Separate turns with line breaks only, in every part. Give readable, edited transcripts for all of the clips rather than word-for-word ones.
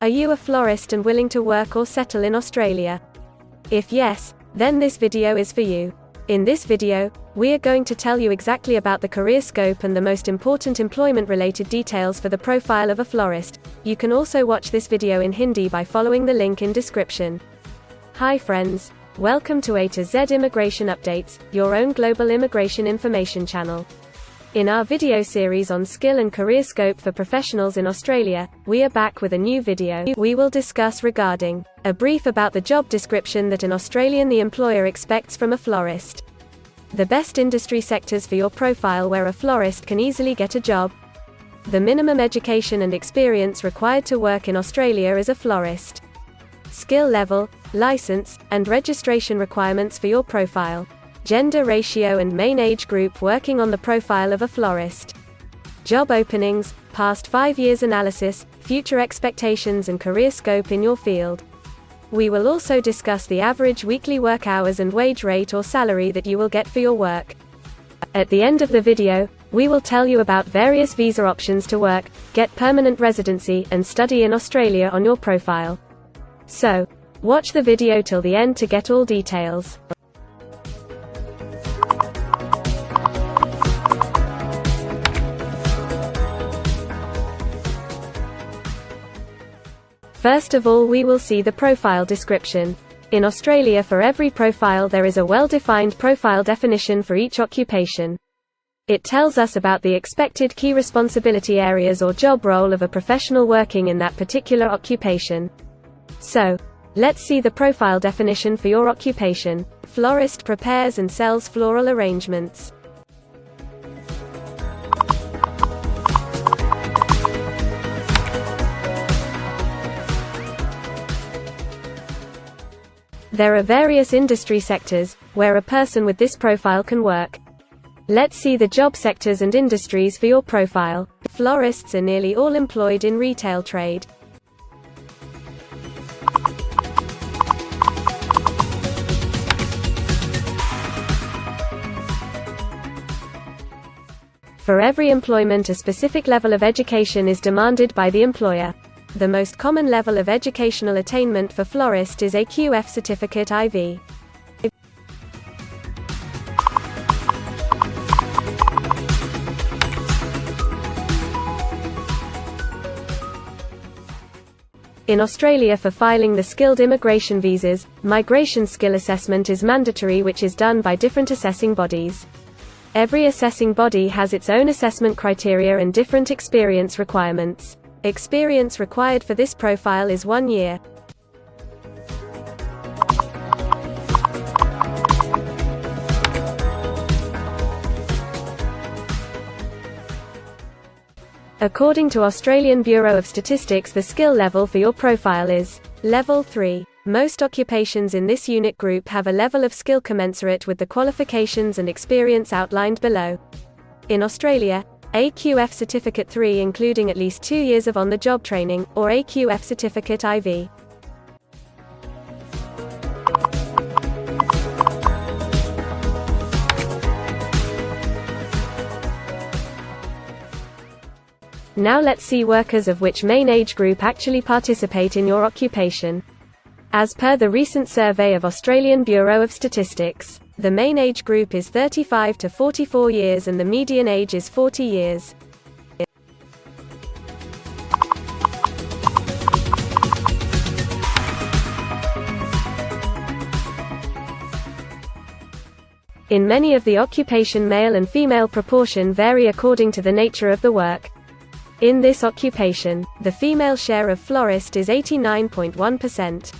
Are you a florist and willing to work or settle in Australia? If yes, then this video is for you. In this video, we are going to tell you exactly about the career scope and the most important employment-related details for the profile of a florist. You can also watch this video in Hindi by following the link in description. Hi friends, welcome to A to Z Immigration Updates, your own global immigration information channel. In our video series on skill and career scope for professionals in Australia, we are back with a new video. We will discuss regarding a brief about the job description that an Australian the employer expects from a florist. The best industry sectors for your profile where a florist can easily get a job. The minimum education and experience required to work in Australia as a florist. Skill level, license, and registration requirements for your profile. Gender ratio and main age group working on the profile of a florist. Job openings, past 5 years analysis, future expectations and career scope in your field. We will also discuss the average weekly work hours and wage rate or salary that you will get for your work. At the end of the video, we will tell you about various visa options to work, get permanent residency, and study in Australia on your profile. So, watch the video till the end to get all details. First of all, we will see the profile description. In Australia, for every profile there is a well-defined profile definition for each occupation. It tells us about the expected key responsibility areas or job role of a professional working in that particular occupation. So, let's see the profile definition for your occupation. Florist prepares and sells floral arrangements. There are various industry sectors where a person with this profile can work. Let's see the job sectors and industries for your profile. Florists are nearly all employed in retail trade. For every employment, a specific level of education is demanded by the employer. The most common level of educational attainment for florist is a QF certificate IV. In Australia, for filing the skilled immigration visas, migration skill assessment is mandatory, which is done by different assessing bodies. Every assessing body has its own assessment criteria and different experience requirements. Experience required for this profile is 1 year. According to Australian Bureau of Statistics, the skill level for your profile is Level 3. Most occupations in this unit group have a level of skill commensurate with the qualifications and experience outlined below. In Australia, AQF Certificate 3 including at least 2 years of on-the-job training, or AQF Certificate IV. Now let's see workers of which main age group actually participate in your occupation. As per the recent survey of Australian Bureau of Statistics, the main age group is 35 to 44 years and the median age is 40 years. In many of the occupation, male and female proportion vary according to the nature of the work. In this occupation, the female share of florist is 89.1%.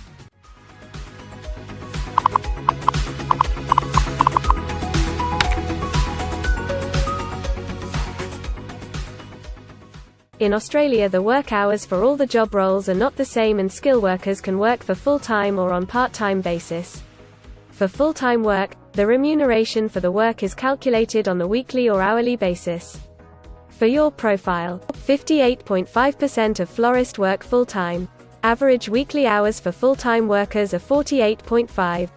In Australia, the work hours for all the job roles are not the same and skill workers can work for full-time or on part-time basis. For full-time work, the remuneration for the work is calculated on the weekly or hourly basis. For your profile, 58.5% of florist work full-time. Average weekly hours for full-time workers are 48.5.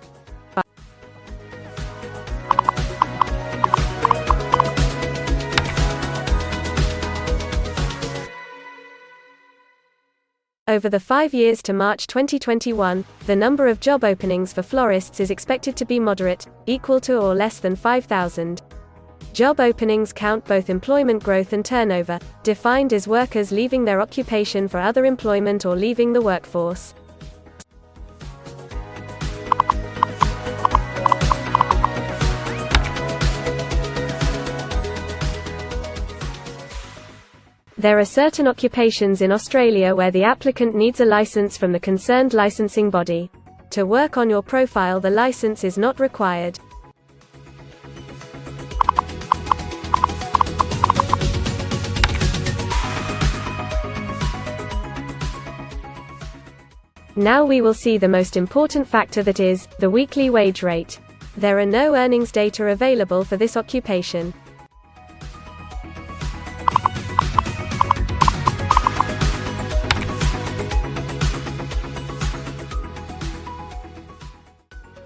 Over the 5 years to March 2021, the number of job openings for florists is expected to be moderate, equal to or less than 5,000. Job openings count both employment growth and turnover, defined as workers leaving their occupation for other employment or leaving the workforce. There are certain occupations in Australia where the applicant needs a license from the concerned licensing body. To work on your profile, the license is not required. Now we will see the most important factor, that is, the weekly wage rate. There are no earnings data available for this occupation.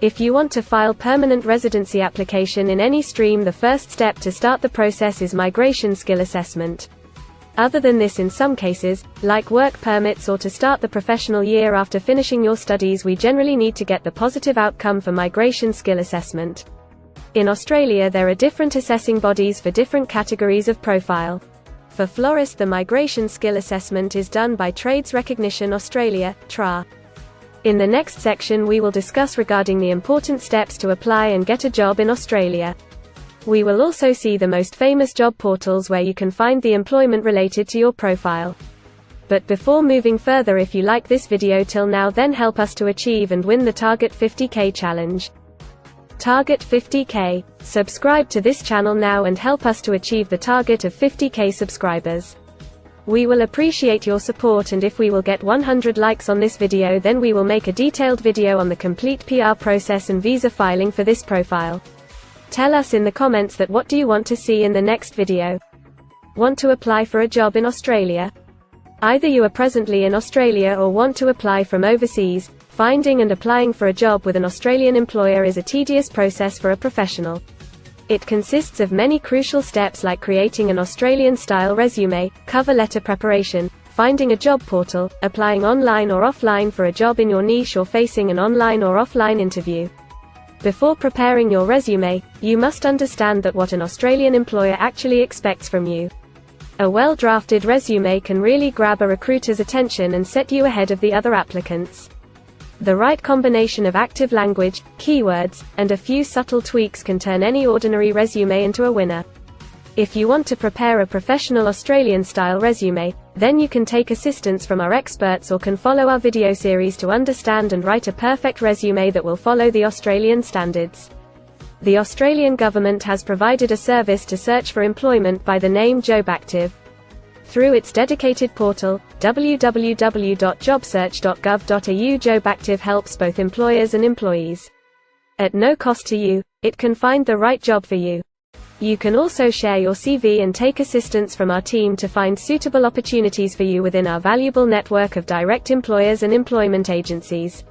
If you want to file permanent residency application in any stream, the first step to start the process is migration skill assessment. Other than this, in some cases, like work permits or to start the professional year after finishing your studies, we generally need to get the positive outcome for migration skill assessment. In Australia, there are different assessing bodies for different categories of profile. For florist, the migration skill assessment is done by Trades Recognition Australia, TRA. In the next section we will discuss regarding the important steps to apply and get a job in Australia. We will also see the most famous job portals where you can find the employment related to your profile. But before moving further, if you like this video till now, then help us to achieve and win the Target 50K challenge. Target 50K. Subscribe to this channel now and help us to achieve the target of 50K subscribers. We will appreciate your support, and if we will get 100 likes on this video, then we will make a detailed video on the complete PR process and visa filing for this profile. Tell us in the comments that what do you want to see in the next video. Want to apply for a job in Australia? Either you are presently in Australia or want to apply from overseas. Finding and applying for a job with an Australian employer is a tedious process for a professional. It consists of many crucial steps like creating an Australian-style resume, cover letter preparation, finding a job portal, applying online or offline for a job in your niche, or facing an online or offline interview. Before preparing your resume, you must understand that what an Australian employer actually expects from you. A well-drafted resume can really grab a recruiter's attention and set you ahead of the other applicants. The right combination of active language, keywords, and a few subtle tweaks can turn any ordinary resume into a winner. If you want to prepare a professional Australian-style resume, then you can take assistance from our experts or can follow our video series to understand and write a perfect resume that will follow the Australian standards. The Australian government has provided a service to search for employment by the name JobActive. Through its dedicated portal, www.jobsearch.gov.au, JobActive helps both employers and employees. At no cost to you, it can find the right job for you. You can also share your CV and take assistance from our team to find suitable opportunities for you within our valuable network of direct employers and employment agencies.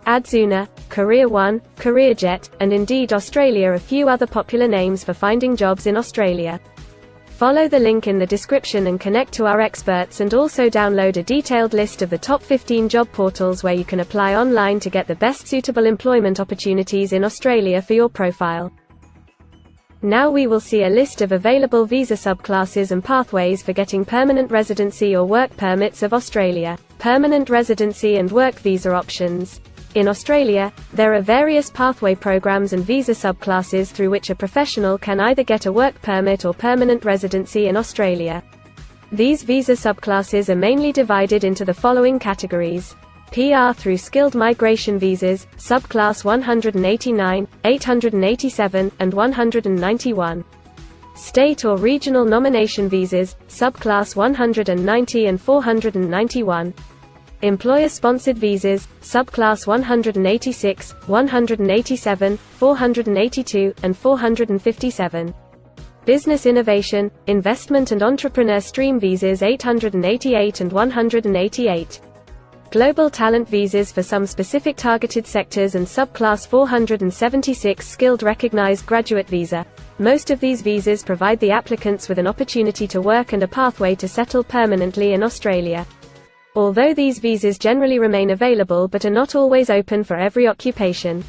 Adzuna, Career One, CareerJet, and Indeed Australia are a few other popular names for finding jobs in Australia. Follow the link in the description and connect to our experts, and also download a detailed list of the top 15 job portals where you can apply online to get the best suitable employment opportunities in Australia for your profile. Now we will see a list of available visa subclasses and pathways for getting permanent residency or work permits of Australia. Permanent residency and work visa options. In Australia, there are various pathway programs and visa subclasses through which a professional can either get a work permit or permanent residency in Australia. These visa subclasses are mainly divided into the following categories: PR through skilled migration visas, subclass 189, 887, and 191. State or regional nomination visas, subclass 190 and 491. Employer-sponsored visas, subclass 186, 187, 482, and 457. Business innovation, investment and entrepreneur stream visas 888 and 188. Global talent visas for some specific targeted sectors and subclass 476 skilled recognized graduate visa. Most of these visas provide the applicants with an opportunity to work and a pathway to settle permanently in Australia. although these visas generally remain available but are not always open for every occupation.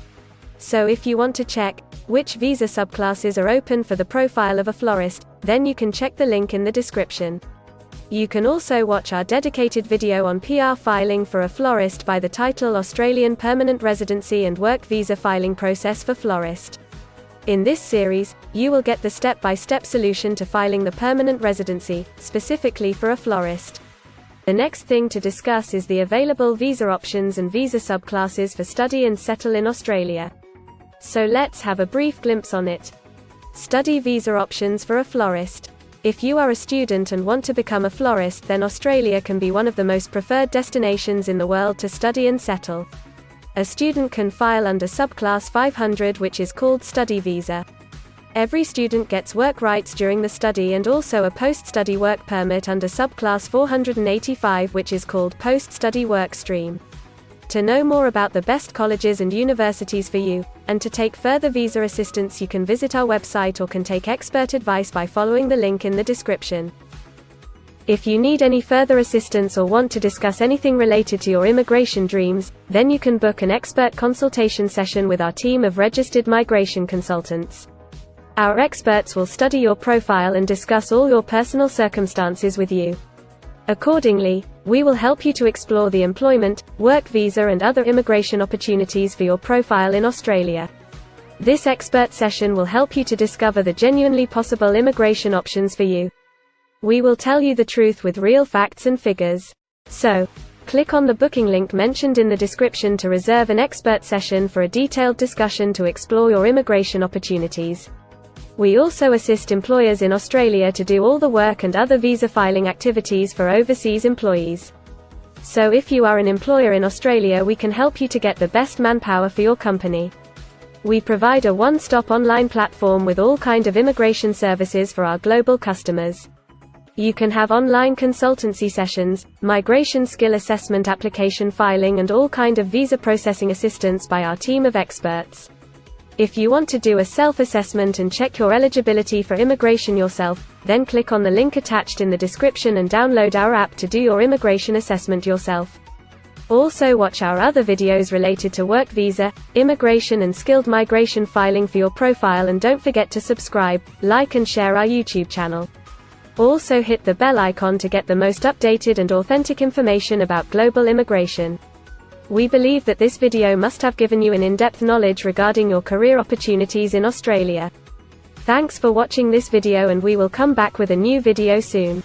So if you want to check which visa subclasses are open for the profile of a florist, then you can check the link in the description. You can also watch our dedicated video on PR filing for a florist by the title Australian Permanent Residency and Work Visa Filing Process for Florist. In this series, you will get the step-by-step solution to filing the permanent residency, specifically for a florist. The next thing to discuss is the available visa options and visa subclasses for study and settle in Australia. So let's have a brief glimpse on it. Study visa options for a florist. If you are a student and want to become a florist, then Australia can be one of the most preferred destinations in the world to study and settle. A student can file under subclass 500, which is called study visa. Every student gets work rights during the study and also a post-study work permit under subclass 485, which is called post-study work stream. To know more about the best colleges and universities for you, and to take further visa assistance, you can visit our website or can take expert advice by following the link in the description. If you need any further assistance or want to discuss anything related to your immigration dreams, then you can book an expert consultation session with our team of registered migration consultants. Our experts will study your profile and discuss all your personal circumstances with you. Accordingly, we will help you to explore the employment, work visa and other immigration opportunities for your profile in Australia. This expert session will help you to discover the genuinely possible immigration options for you. We will tell you the truth with real facts and figures. So, click on the booking link mentioned in the description to reserve an expert session for a detailed discussion to explore your immigration opportunities. We also assist employers in Australia to do all the work and other visa filing activities for overseas employees. So if you are an employer in Australia, we can help you to get the best manpower for your company. We provide a one-stop online platform with all kinds of immigration services for our global customers. You can have online consultancy sessions, migration skill assessment, application filing and all kinds of visa processing assistance by our team of experts. If you want to do a self-assessment and check your eligibility for immigration yourself, then click on the link attached in the description and download our app to do your immigration assessment yourself. Also watch our other videos related to work visa, immigration and skilled migration filing for your profile, and don't forget to subscribe, like and share our YouTube channel. Also hit the bell icon to get the most updated and authentic information about global immigration. We believe that this video must have given you an in-depth knowledge regarding your career opportunities in Australia. Thanks for watching this video, and we will come back with a new video soon.